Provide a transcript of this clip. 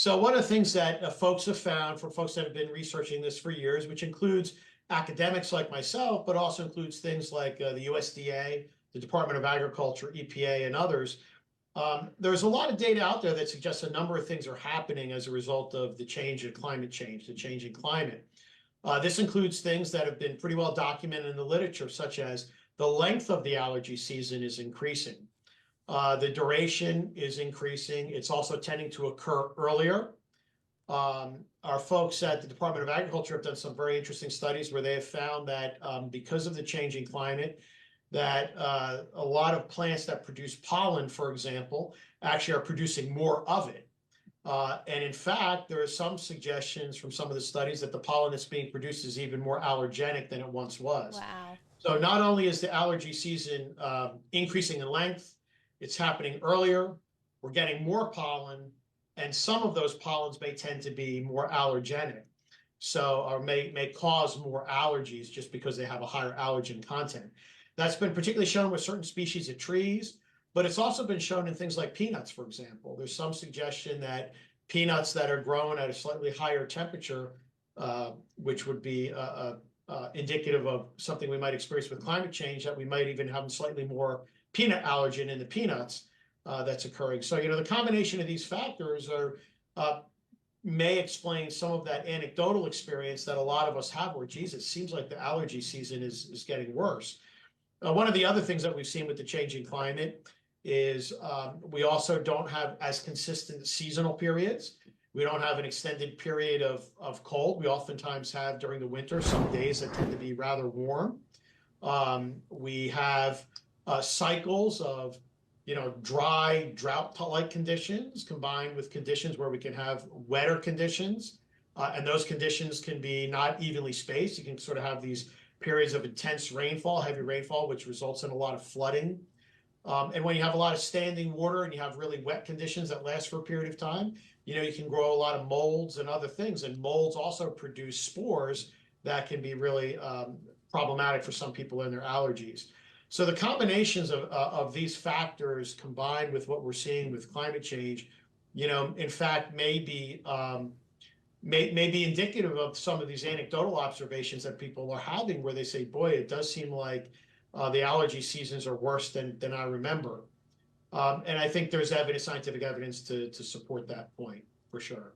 So one of the things that folks have found, for folks that have been researching this for years, which includes academics like myself, but also includes things like the USDA, the Department of Agriculture, EPA, and others, there's a lot of data out there that suggests a number of things are happening as a result of the change in climate change, the changing climate. This includes things that have been pretty well documented in the literature, such as the length of the allergy season is increasing. The duration is increasing. It's also tending to occur earlier. Our folks at the Department of Agriculture have done some very interesting studies where they have found that because of the changing climate, that a lot of plants that produce pollen, for example, actually are producing more of it. And in fact, there are some suggestions from some of the studies that the pollen that's being produced is even more allergenic than it once was. Wow. So not only is the allergy season increasing in length, it's happening earlier, we're getting more pollen, and some of those pollens may tend to be more allergenic, so or may cause more allergies just because they have a higher allergen content. That's been particularly shown with certain species of trees, but it's also been shown in things like peanuts, for example. There's some suggestion that peanuts that are grown at a slightly higher temperature, which would be indicative of something we might experience with climate change, that we might even have slightly more peanut allergen in the peanuts that's occurring. So, the combination of these factors may explain some of that anecdotal experience that a lot of us have where, geez, it seems like the allergy season is getting worse. One of the other things that we've seen with the changing climate is we also don't have as consistent seasonal periods. We don't have an extended period of cold. We oftentimes have during the winter some days that tend to be rather warm. We have cycles of dry, drought-like conditions combined with conditions where we can have wetter conditions. And those conditions can be not evenly spaced. You can sort of have these periods of intense rainfall, heavy rainfall, which results in a lot of flooding. And when you have a lot of standing water and you have really wet conditions that last for a period of time, you can grow a lot of molds and other things. And molds also produce spores that can be really problematic for some people and their allergies. So the combinations of these factors combined with what we're seeing with climate change, in fact, may be indicative of some of these anecdotal observations that people are having where they say, boy, it does seem like the allergy seasons are worse than I remember. And I think there's scientific evidence to support that point, for sure.